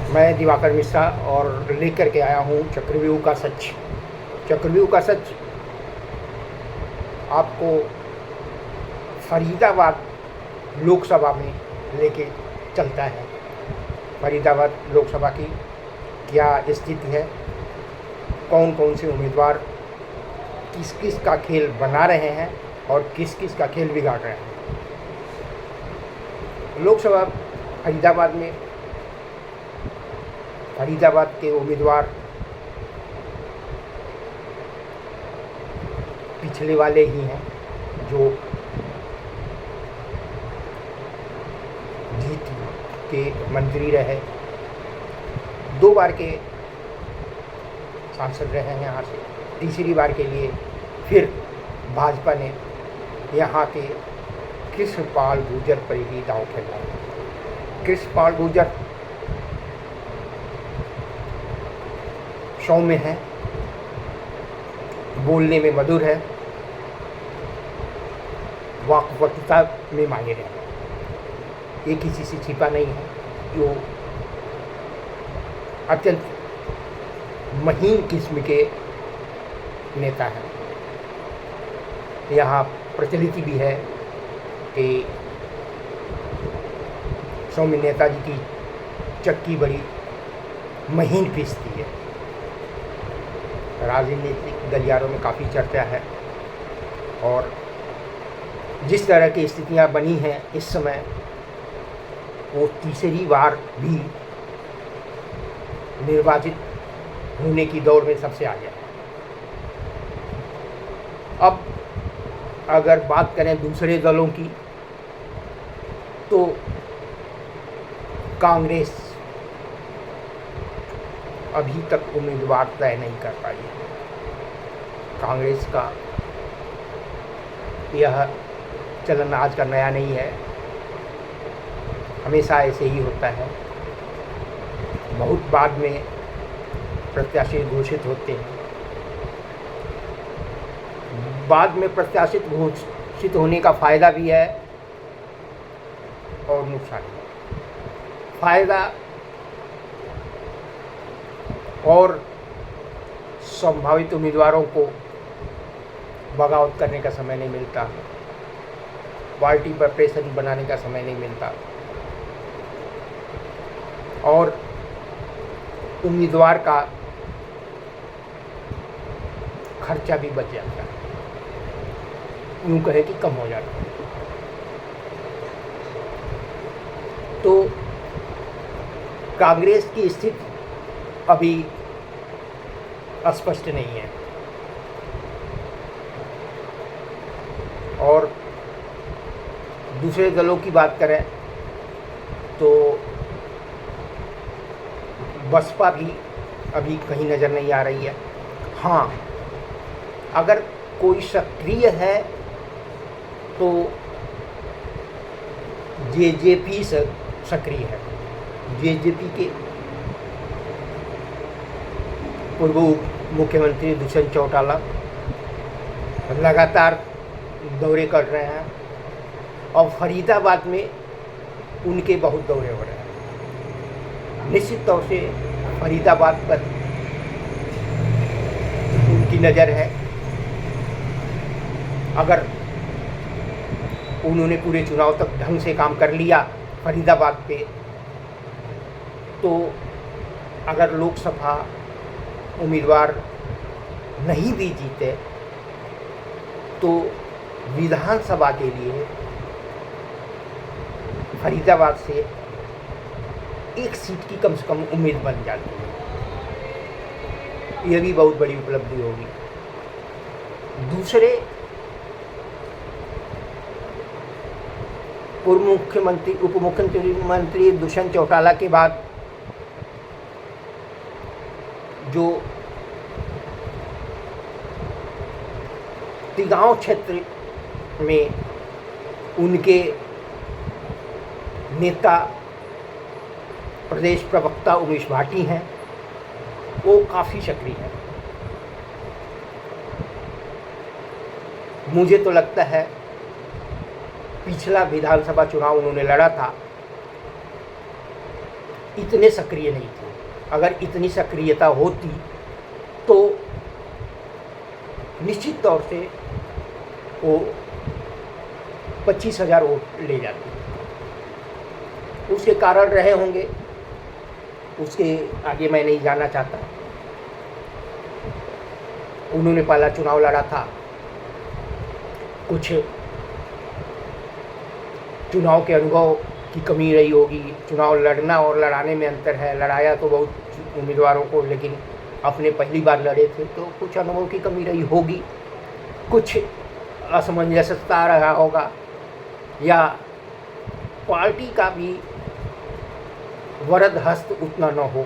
मैं दिवाकर मिश्रा और लेकर के आया हूँ चक्रव्यूह का सच। चक्रव्यूह का सच आपको फरीदाबाद लोकसभा में लेके चलता है। फरीदाबाद लोकसभा की क्या स्थिति है, कौन कौन से उम्मीदवार किस किस का खेल बना रहे हैं और किस किस का खेल बिगाड़ रहे हैं। लोकसभा फरीदाबाद में फरीदाबाद के उम्मीदवार पिछले वाले ही हैं जो जीत के मंत्री रहे, 2 बार के सांसद रहे हैं यहाँ से। तीसरी बार के लिए फिर भाजपा ने यहाँ के कृष्णपाल गुर्जर पर ही दांव खेला। कृष्णपाल गुर्जर सौम्य है, बोलने में मधुर है, वाक्पटुता में माहिर है, ये किसी से छिपा नहीं है। जो अत्यंत महीन किस्म के नेता हैं। यहाँ प्रचलित भी है कि सौम्य नेताजी की चक्की बड़ी महीन पीसती है। राजनीतिक गलियारों में काफ़ी चर्चा है और जिस तरह की स्थितियां बनी हैं इस समय, वो तीसरी बार भी निर्वाचित होने की दौड़ में सबसे आगे है। अब अगर बात करें दूसरे दलों की, तो कांग्रेस अभी तक उम्मीदवार तय नहीं कर पाई है। कांग्रेस का यह चलन आज का नया नहीं है, हमेशा ऐसे ही होता है। बहुत बाद में प्रत्याशी घोषित होते हैं, बाद में प्रत्याशित घोषित होने का फ़ायदा भी है और नुकसान भी है। फ़ायदा और संभावित उम्मीदवारों को बगावत करने का समय नहीं मिलता, पार्टी पर प्रेशर बनाने का समय नहीं मिलता और उम्मीदवार का खर्चा भी बच जाता है, यूँ कहे कि कम हो जाता है। तो कांग्रेस की स्थिति अभी स्पष्ट नहीं है और दूसरे दलों की बात करें तो बसपा भी अभी कहीं नज़र नहीं आ रही है। हाँ, अगर कोई सक्रिय है तो जेजेपी सक्रिय है। जेजेपी के पूर्व मुख्यमंत्री दुष्यंत चौटाला लगातार दौरे कर रहे हैं और फरीदाबाद में उनके बहुत दौरे हो रहे हैं। निश्चित तौर से फरीदाबाद पर उनकी नज़र है। अगर उन्होंने पूरे चुनाव तक ढंग से काम कर लिया फरीदाबाद पे, तो अगर लोकसभा उम्मीदवार नहीं भी जीते तो विधानसभा के लिए फरीदाबाद से 1 सीट की कम से कम उम्मीद बन जाती है। यह भी बहुत बड़ी उपलब्धि होगी। दूसरे पूर्व मुख्यमंत्री उप मुख्यमंत्री दुष्यंत चौटाला के बाद जो तिगांव क्षेत्र में उनके नेता प्रदेश प्रवक्ता उमेश भाटी हैं, वो काफ़ी सक्रिय है। मुझे तो लगता है पिछला विधानसभा चुनाव उन्होंने लड़ा था, इतने सक्रिय नहीं थे। अगर इतनी सक्रियता होती तो निश्चित तौर से वो 25,000 वोट ले जाती। उसके कारण रहे होंगे, उसके आगे मैं नहीं जाना चाहता। उन्होंने पहला चुनाव लड़ा था, कुछ चुनाव के अनुभव की कमी रही होगी। चुनाव लड़ना और लड़ाने में अंतर है। लड़ाया तो बहुत उम्मीदवारों को, लेकिन अपने पहली बार लड़े थे तो कुछ अनुभव की कमी रही होगी, कुछ असमंजसता रहा होगा, या पार्टी का भी वरद हस्त उतना न हो।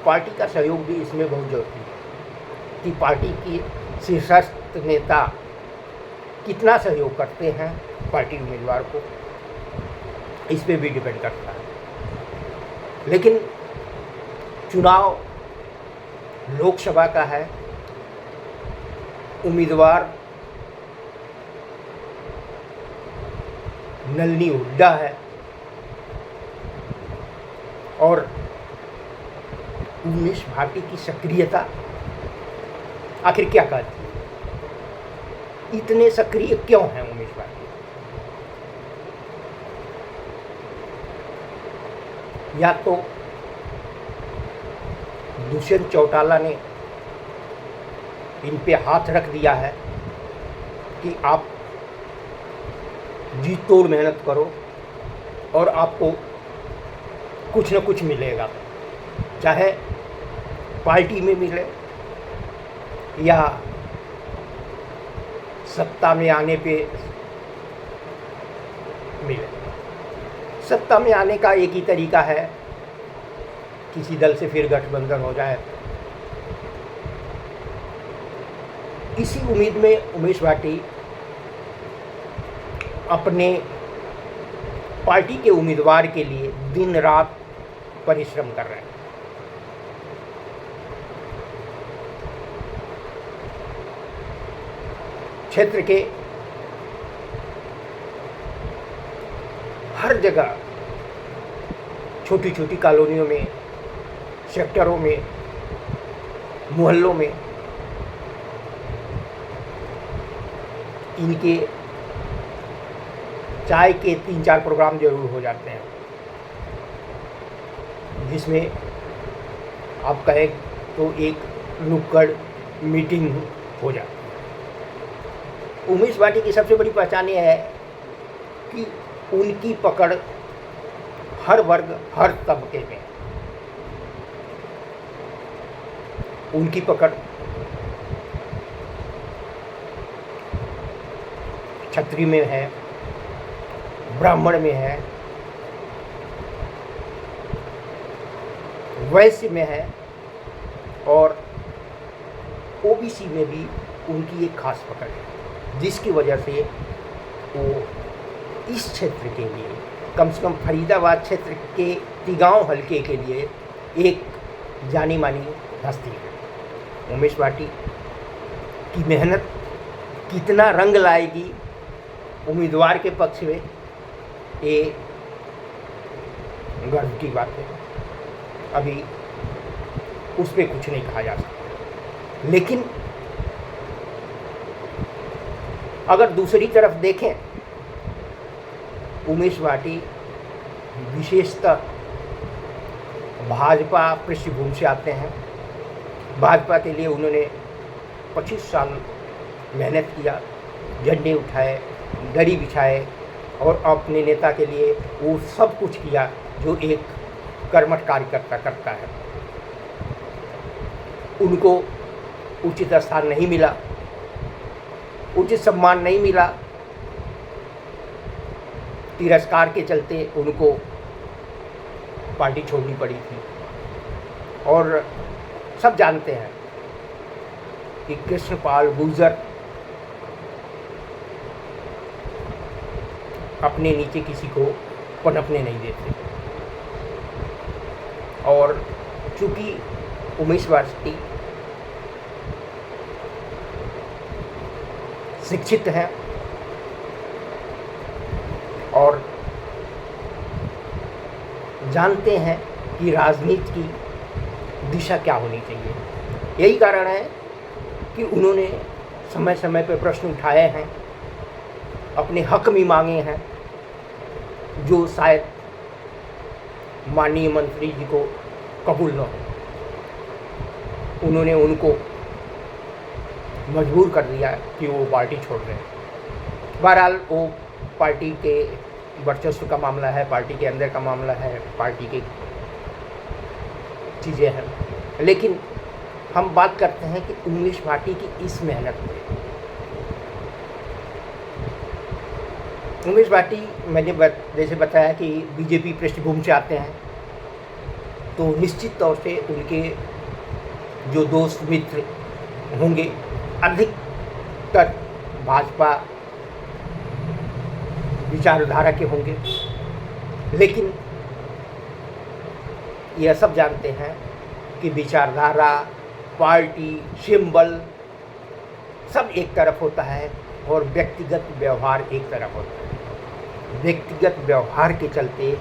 पार्टी का सहयोग भी इसमें बहुत जरूरी है कि पार्टी की शीर्षस्थ नेता कितना सहयोग करते हैं पार्टी उम्मीदवार को, इस पे भी डिपेंड करता है। लेकिन चुनाव लोकसभा का है, उम्मीदवार नलिनी हुड्डा है और उमेश भाटी की सक्रियता आखिर क्या कहती है? इतने सक्रिय क्यों हैं उमेश भाटी? या तो दुष्यंत चौटाला ने इन पे हाथ रख दिया है कि आप जी तोड़ मेहनत करो और आपको कुछ न कुछ मिलेगा, चाहे पार्टी में मिले या सत्ता में आने पे मिले। सत्ता में आने का एक ही तरीका है, किसी दल से फिर गठबंधन हो जाए। इसी उम्मीद में उमेश भाटी अपने पार्टी के उम्मीदवार के लिए दिन रात परिश्रम कर रहे हैं। क्षेत्र के हर जगह, छोटी छोटी कॉलोनियों में, सेक्टरों में, मोहल्लों में इनके चाय के 3-4 प्रोग्राम जरूर हो जाते हैं, जिसमें आप कहें तो एक नुक्कड़ मीटिंग हो जाती है। उमेश भाटी की सबसे बड़ी पहचान यह है कि उनकी पकड़ हर वर्ग, हर तबके में, उनकी पकड़ क्षत्रिय में है, ब्राह्मण में है, वैश्य में है और ओबीसी में भी उनकी एक खास पकड़ है, जिसकी वजह से वो इस क्षेत्र के लिए, कम से कम फरीदाबाद क्षेत्र के तिगांव हलके के लिए एक जानी मानी हस्ती है। उमेश भाटी की मेहनत कितना रंग लाएगी उम्मीदवार के पक्ष में, ये गर्व की बात है। अभी उस पर कुछ नहीं कहा जा सकता। लेकिन अगर दूसरी तरफ देखें, उमेश भाटी विशेषतः भाजपा पृष्ठभूमि से आते हैं। भाजपा के लिए उन्होंने 25 साल मेहनत किया, झंडे उठाए, दरी बिछाए और अपने नेता के लिए वो सब कुछ किया जो एक कर्मठ कार्यकर्ता करता है। उनको उचित स्थान नहीं मिला, उचित सम्मान नहीं मिला, तिरस्कार के चलते उनको पार्टी छोड़नी पड़ी थी। और सब जानते हैं कि कृष्णपाल गुर्जर अपने नीचे किसी को पनपने नहीं देते। और चूँकि उमेश भाटी शिक्षित हैं और जानते हैं कि राजनीति की दिशा क्या होनी चाहिए। यही कारण है कि उन्होंने समय समय पर प्रश्न उठाए हैं, अपने हक भी मांगे हैं, जो शायद माननीय मंत्री जी को कबूल न हो। उन्होंने उनको मजबूर कर दिया कि वो पार्टी छोड़ दें। बहरहाल वो पार्टी के वर्चस्व का मामला है, पार्टी के अंदर का मामला है, पार्टी की चीज़ें हैं। लेकिन हम बात करते हैं कि उमेश भाटी की इस मेहनत में, उमेश भाटी मैंने जैसे बताया कि बीजेपी पृष्ठभूमि से आते हैं, तो निश्चित तौर से उनके जो दोस्त मित्र होंगे अधिकतर भाजपा विचारधारा के होंगे। लेकिन यह सब जानते हैं कि विचारधारा, पार्टी, सिंबल सब एक तरफ होता है और व्यक्तिगत व्यवहार एक तरफ होता है। व्यक्तिगत व्यवहार के चलते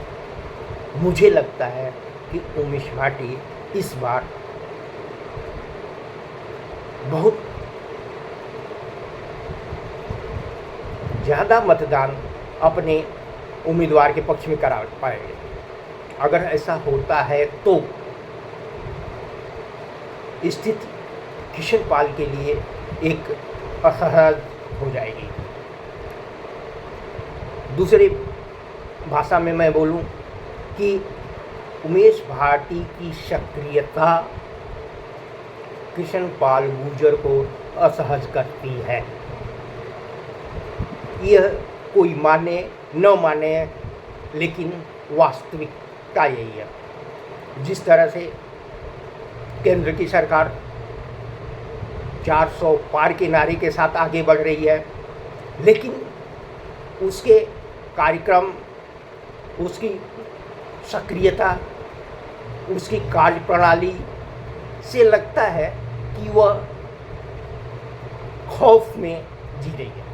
मुझे लगता है कि उमेश भाटी इस बार बहुत ज़्यादा मतदान अपने उम्मीदवार के पक्ष में करा पाएंगे। अगर ऐसा होता है तो स्थिति किशन पाल के लिए एक असहज हो जाएगी। दूसरी भाषा में मैं बोलूं कि उमेश भाटी की सक्रियता कृष्ण पाल गुर्जर को असहज करती है। यह कोई माने न माने, लेकिन वास्तविकता यही है। जिस तरह से केंद्र की सरकार 400 पार के नारे के साथ आगे बढ़ रही है, लेकिन उसके कार्यक्रम, उसकी सक्रियता, उसकी कार्यप्रणाली से लगता है कि वह खौफ में जी रही है।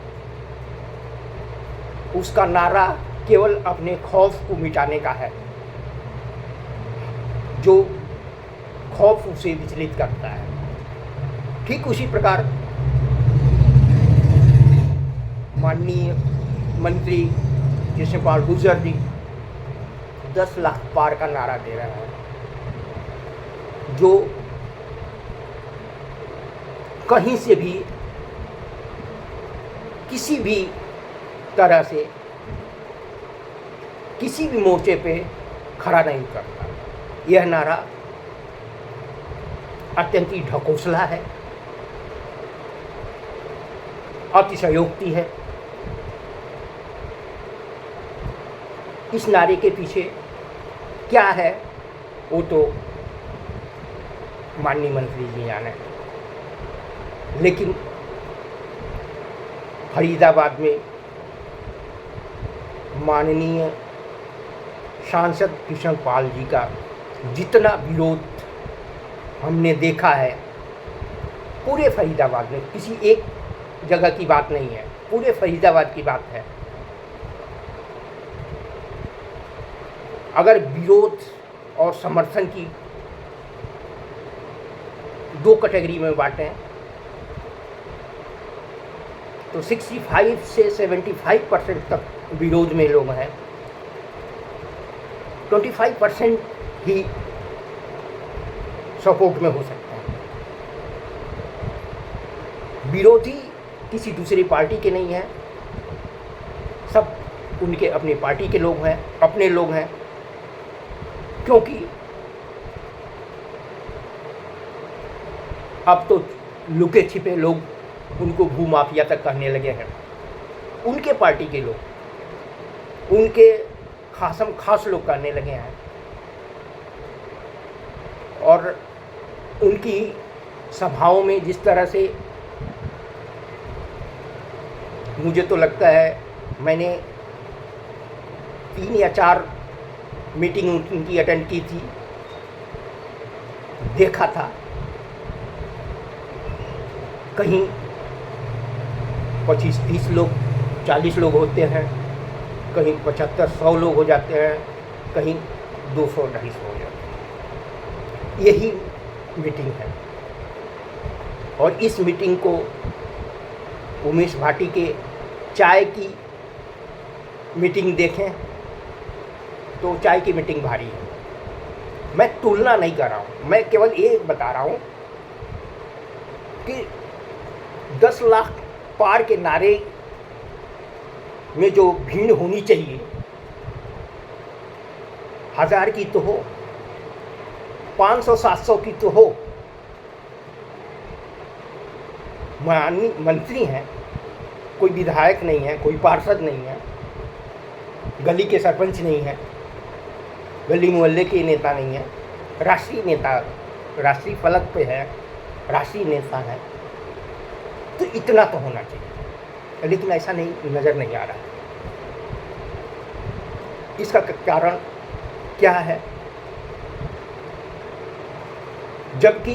उसका नारा केवल अपने खौफ को मिटाने का है, जो खौफ उसे विचलित करता है। ठीक उसी प्रकार माननीय मंत्री कृष्ण पाल गुर्जर जी 10 लाख पार का नारा दे रहा है, जो कहीं से भी किसी भी तरह से किसी भी मोर्चे पे खड़ा नहीं करता। यह नारा अत्यंत ही ढकोसला है, अतिशयोक्ति है। इस नारे के पीछे क्या है वो तो माननीय मंत्री जी जाने। लेकिन फरीदाबाद में माननीय सांसद कृष्ण पाल जी का जितना विरोध हमने देखा है, पूरे फरीदाबाद में, किसी एक जगह की बात नहीं है, पूरे फरीदाबाद की बात है। अगर विरोध और समर्थन की दो कैटेगरी में बांटें तो 65 से 75% तक विरोध में लोग हैं, 25% ही सपोर्ट में हो सकते हैं। विरोधी किसी दूसरी पार्टी के नहीं हैं, सब उनके अपनी पार्टी के लोग हैं, अपने लोग हैं। क्योंकि अब तो लुके छिपे लोग उनको भूमाफिया तक कहने लगे हैं। उनके पार्टी के लोग, उनके खासम खास लोग कहने लगे हैं। और उनकी सभाओं में जिस तरह से, मुझे तो लगता है मैंने 3 या 4 मीटिंग उनकी अटेंड की थी, देखा था। कहीं 25-30 लोग, 40 लोग होते हैं, कहीं 75-100 लोग हो जाते हैं, कहीं 200-250 हो जाते हैं। यही मीटिंग है। और इस मीटिंग को उमेश भाटी के चाय की मीटिंग देखें तो चाय की मीटिंग भारी है। मैं तुलना नहीं कर रहा हूँ, मैं केवल ये बता रहा हूँ कि 10 लाख पार के नारे में जो भीड़ होनी चाहिए, 1000 की तो हो, 500-700 की तो हो। मंत्री हैं, कोई विधायक नहीं है, कोई पार्षद नहीं है, गली के सरपंच नहीं है, गली मोहल्ले के नेता नहीं है, राष्ट्रीय नेता, राष्ट्रीय फलक पे है, राष्ट्रीय नेता है, तो इतना तो होना चाहिए। लेकिन ऐसा नहीं, नज़र नहीं आ रहा है। इसका कारण क्या है? जबकि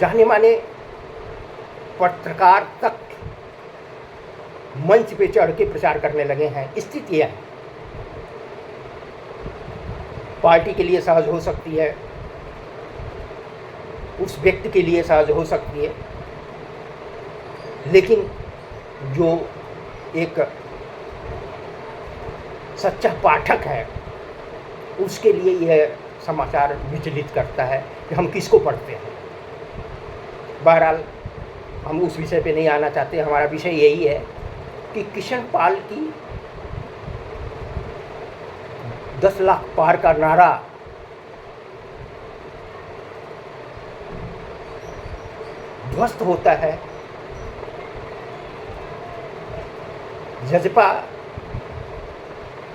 जाने माने पत्रकार तक मंच पे चढ़ के प्रचार करने लगे हैं। स्थिति यह है, पार्टी के लिए सहज हो सकती है, उस व्यक्ति के लिए सहज हो सकती है, लेकिन जो एक सच्चा पाठक है उसके लिए यह समाचार विचलित करता है कि हम किसको पढ़ते हैं। बहरहाल हम उस विषय पे नहीं आना चाहते। हमारा विषय यही है कि किशन पाल की 10 लाख पार का नारा ध्वस्त होता है जजपा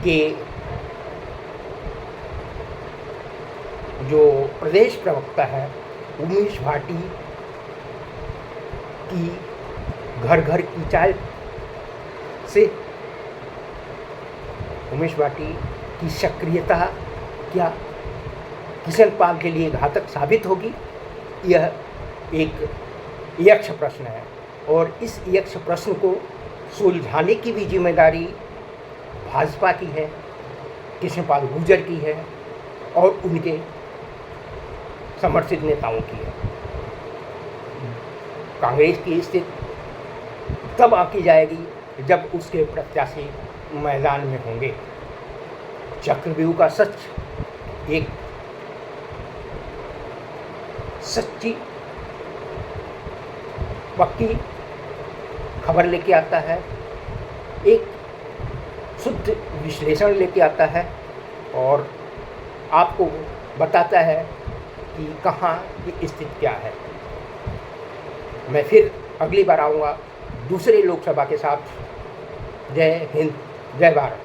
के जो प्रदेश प्रवक्ता है उमेश भाटी की घर घर की चाय से। उमेश भाटी की सक्रियता क्या किशन पाल के लिए घातक साबित होगी? यह एक यक्ष प्रश्न है और इस यक्ष प्रश्न को सुलझाने की भी जिम्मेदारी भाजपा की है, कृष्णपाल गुर्जर की है और उनके समर्थित नेताओं की है। कांग्रेस की स्थिति तब आकी जाएगी जब उसके प्रत्याशी मैदान में होंगे। चक्रव्यूह का सच एक सच्ची पक्की खबर लेके आता है, एक शुद्ध विश्लेषण लेके आता है और आपको बताता है कि कहाँ की स्थिति क्या है। मैं फिर अगली बार आऊँगा दूसरे लोकसभा के साथ। जय हिंद, जय भारत।